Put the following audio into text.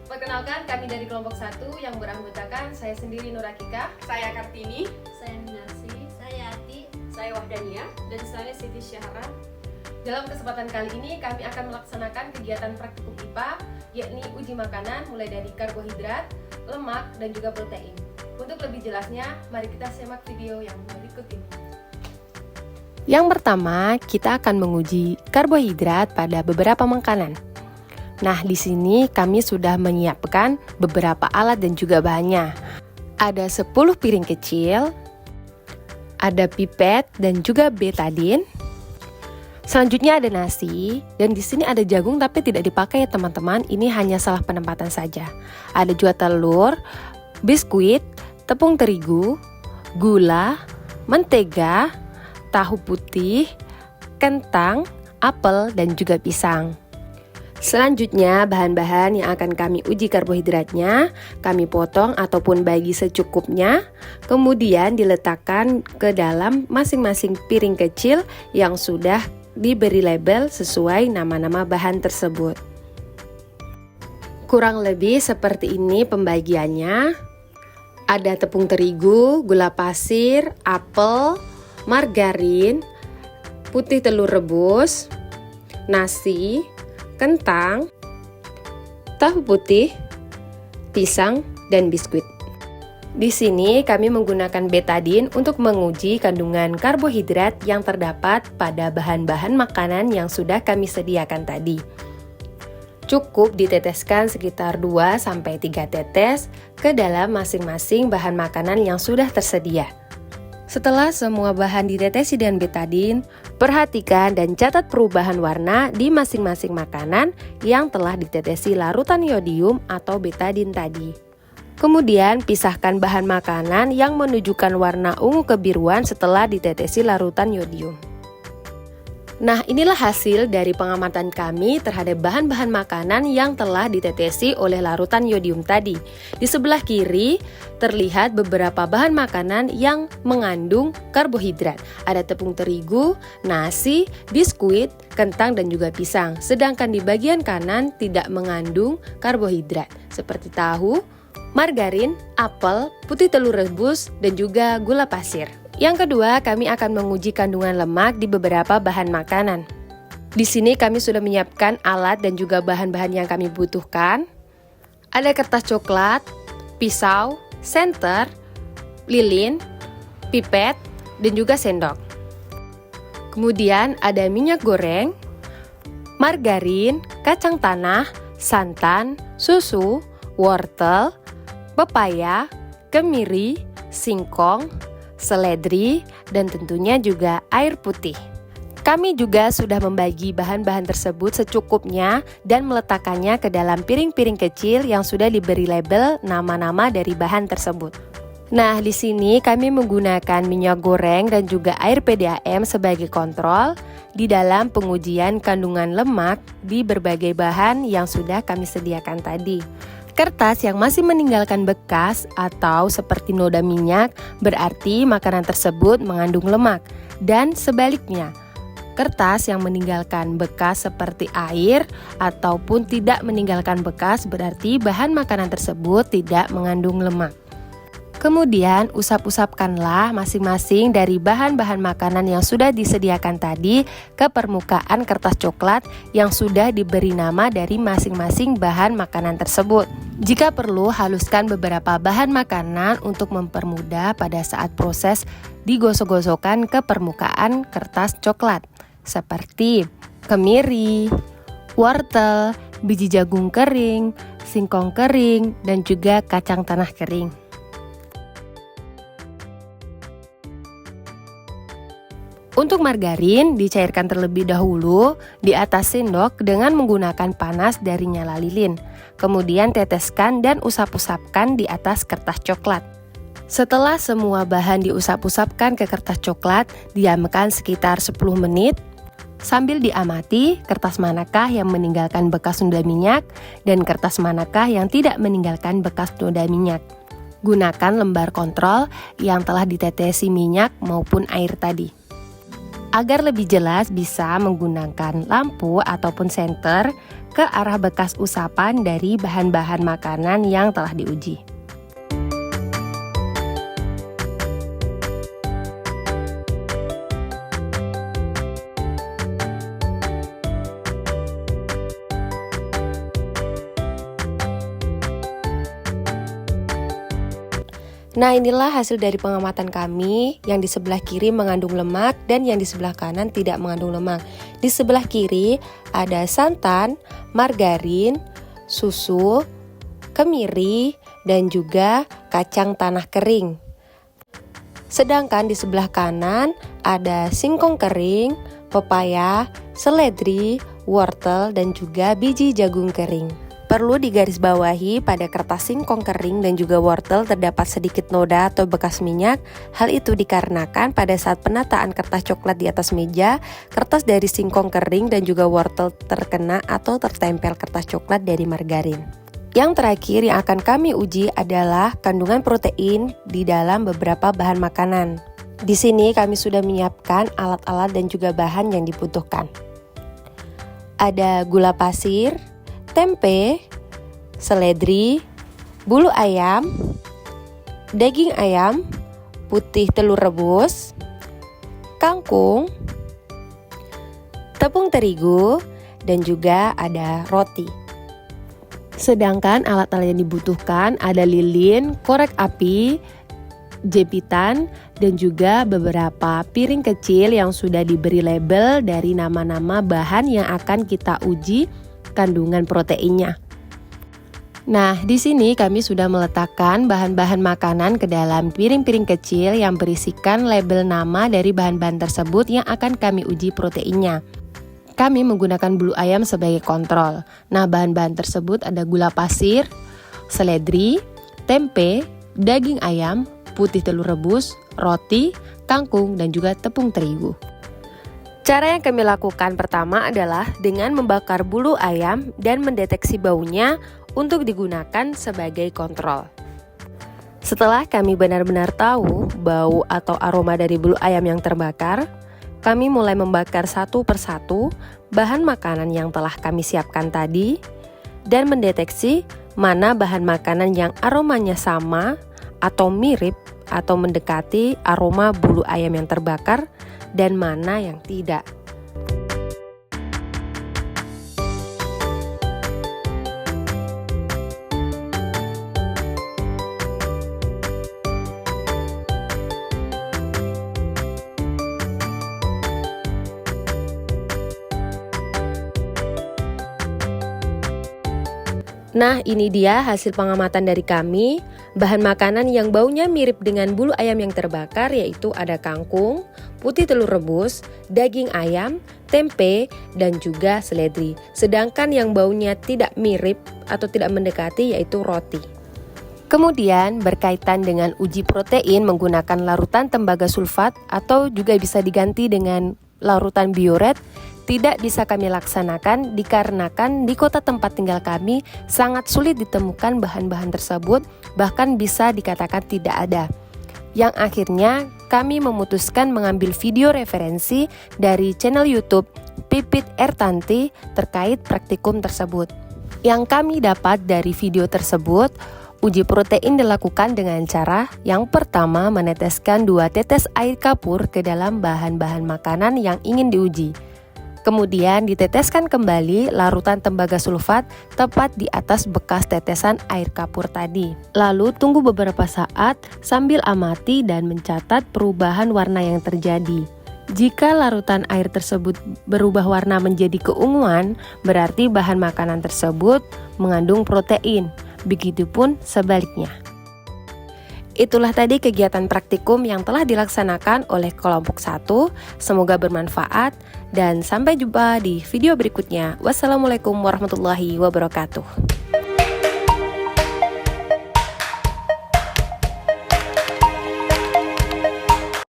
Perkenalkan, kami dari kelompok 1 yang beranggotakan saya sendiri Nurakika, Saya Kartini, Saya Minarsi, saya Ati, saya Wahdania, dan saya Siti Syahra. Dalam kesempatan kali ini kami akan melaksanakan kegiatan praktikum IPA, yakni uji makanan mulai dari karbohidrat, lemak, dan juga protein. Untuk lebih jelasnya, mari kita simak video yang berikut ini. Yang pertama, kita akan menguji karbohidrat pada beberapa makanan. Nah, di sini kami sudah menyiapkan beberapa alat dan juga bahannya. Ada 10 piring kecil, ada pipet dan juga betadine. Selanjutnya ada nasi, dan di sini ada jagung tapi tidak dipakai ya teman-teman, ini hanya salah penempatan saja. Ada juga telur, biskuit, tepung terigu, gula, mentega, tahu putih, kentang, apel, dan juga pisang. Selanjutnya, bahan-bahan yang akan kami uji karbohidratnya, kami potong ataupun bagi secukupnya, kemudian diletakkan ke dalam masing-masing piring kecil yang sudah diberi label sesuai nama-nama bahan tersebut. Kurang lebih seperti ini pembagiannya. Ada tepung terigu, gula pasir, apel, margarin, putih telur rebus, nasi, kentang, tahu putih, pisang, dan biskuit. Di sini kami menggunakan betadine untuk menguji kandungan karbohidrat yang terdapat pada bahan-bahan makanan yang sudah kami sediakan tadi. Cukup diteteskan sekitar 2-3 tetes ke dalam masing-masing bahan makanan yang sudah tersedia. Setelah semua bahan ditetesi dengan betadine, perhatikan dan catat perubahan warna di masing-masing makanan yang telah ditetesi larutan yodium atau betadine tadi. Kemudian pisahkan bahan makanan yang menunjukkan warna ungu kebiruan setelah ditetesi larutan yodium. Nah, inilah hasil dari pengamatan kami terhadap bahan-bahan makanan yang telah ditetesi oleh larutan yodium tadi. Di sebelah kiri terlihat beberapa bahan makanan yang mengandung karbohidrat. Ada tepung terigu, nasi, biskuit, kentang, dan juga pisang. Sedangkan di bagian kanan tidak mengandung karbohidrat seperti tahu, margarin, apel, putih telur rebus, dan juga gula pasir. Yang kedua, kami akan menguji kandungan lemak di beberapa bahan makanan. Di sini kami sudah menyiapkan alat dan juga bahan-bahan yang kami butuhkan. Ada kertas coklat, pisau, senter, lilin, pipet, dan juga sendok. Kemudian ada minyak goreng, margarin, kacang tanah, santan, susu, wortel, pepaya, kemiri, singkong, seledri, dan tentunya juga air putih. Kami juga sudah membagi bahan-bahan tersebut secukupnya dan meletakkannya ke dalam piring-piring kecil yang sudah diberi label nama-nama dari bahan tersebut. Nah, di sini kami menggunakan minyak goreng dan juga air PDAM sebagai kontrol di dalam pengujian kandungan lemak di berbagai bahan yang sudah kami sediakan tadi. Kertas yang masih meninggalkan bekas atau seperti noda minyak berarti makanan tersebut mengandung lemak, dan sebaliknya, kertas yang meninggalkan bekas seperti air ataupun tidak meninggalkan bekas berarti bahan makanan tersebut tidak mengandung lemak. Kemudian usap-usapkanlah masing-masing dari bahan-bahan makanan yang sudah disediakan tadi ke permukaan kertas coklat yang sudah diberi nama dari masing-masing bahan makanan tersebut. Jika perlu, haluskan beberapa bahan makanan untuk mempermudah pada saat proses digosok-gosokkan ke permukaan kertas coklat, seperti kemiri, wortel, biji jagung kering, singkong kering, dan juga kacang tanah kering. Untuk margarin, dicairkan terlebih dahulu di atas sendok dengan menggunakan panas dari nyala lilin. Kemudian teteskan dan usap-usapkan di atas kertas coklat. Setelah semua bahan diusap-usapkan ke kertas coklat, diamkan sekitar 10 menit. Sambil diamati kertas manakah yang meninggalkan bekas noda minyak dan kertas manakah yang tidak meninggalkan bekas noda minyak. Gunakan lembar kontrol yang telah ditetesi minyak maupun air tadi. Agar lebih jelas bisa menggunakan lampu ataupun senter ke arah bekas usapan dari bahan-bahan makanan yang telah diuji. Nah, inilah hasil dari pengamatan kami. Yang di sebelah kiri mengandung lemak dan yang di sebelah kanan tidak mengandung lemak. Di sebelah kiri ada santan, margarin, susu, kemiri, dan juga kacang tanah kering. Sedangkan di sebelah kanan ada singkong kering, pepaya, seledri, wortel, dan juga biji jagung kering. Perlu digarisbawahi pada kertas singkong kering dan juga wortel terdapat sedikit noda atau bekas minyak. Hal itu dikarenakan pada saat penataan kertas coklat di atas meja, kertas dari singkong kering dan juga wortel terkena atau tertempel kertas coklat dari margarin. Yang terakhir yang akan kami uji adalah kandungan protein di dalam beberapa bahan makanan. Di sini kami sudah menyiapkan alat-alat dan juga bahan yang dibutuhkan. Ada gula pasir, tempe, seledri, bulu ayam, daging ayam, putih telur rebus, kangkung, tepung terigu, dan juga ada roti. Sedangkan alat-alat yang dibutuhkan ada lilin, korek api, jepitan, dan juga beberapa piring kecil yang sudah diberi label dari nama-nama bahan yang akan kita uji kandungan proteinnya. Nah, di sini kami sudah meletakkan bahan-bahan makanan ke dalam piring-piring kecil yang berisikan label nama dari bahan-bahan tersebut yang akan kami uji proteinnya. Kami menggunakan bulu ayam sebagai kontrol. Nah, bahan-bahan tersebut ada gula pasir, seledri, tempe, daging ayam, putih telur rebus, roti, kangkung, dan juga tepung terigu. Cara yang kami lakukan pertama adalah dengan membakar bulu ayam dan mendeteksi baunya untuk digunakan sebagai kontrol. Setelah kami benar-benar tahu bau atau aroma dari bulu ayam yang terbakar, kami mulai membakar satu persatu bahan makanan yang telah kami siapkan tadi dan mendeteksi mana bahan makanan yang aromanya sama atau mirip atau mendekati aroma bulu ayam yang terbakar dan mana yang tidak. Nah, ini dia hasil pengamatan dari kami. Bahan makanan yang baunya mirip dengan bulu ayam yang terbakar yaitu ada kangkung, putih telur rebus, daging ayam, tempe, dan juga seledri. Sedangkan yang baunya tidak mirip atau tidak mendekati yaitu roti. Kemudian berkaitan dengan uji protein menggunakan larutan tembaga sulfat atau juga bisa diganti dengan larutan bioret, tidak bisa kami laksanakan dikarenakan di kota tempat tinggal kami sangat sulit ditemukan bahan-bahan tersebut, bahkan bisa dikatakan tidak ada. Yang akhirnya kami memutuskan mengambil video referensi dari channel YouTube Pipit Ertanti terkait praktikum tersebut. Yang kami dapat dari video tersebut, uji protein dilakukan dengan cara yang pertama meneteskan 2 tetes air kapur ke dalam bahan-bahan makanan yang ingin diuji. Kemudian diteteskan kembali larutan tembaga sulfat tepat di atas bekas tetesan air kapur tadi. Lalu tunggu beberapa saat sambil amati dan mencatat perubahan warna yang terjadi. Jika larutan air tersebut berubah warna menjadi keunguan, berarti bahan makanan tersebut mengandung protein. Begitupun sebaliknya. Itulah tadi kegiatan praktikum yang telah dilaksanakan oleh kelompok 1. Semoga bermanfaat dan sampai jumpa di video berikutnya. Wassalamualaikum warahmatullahi wabarakatuh.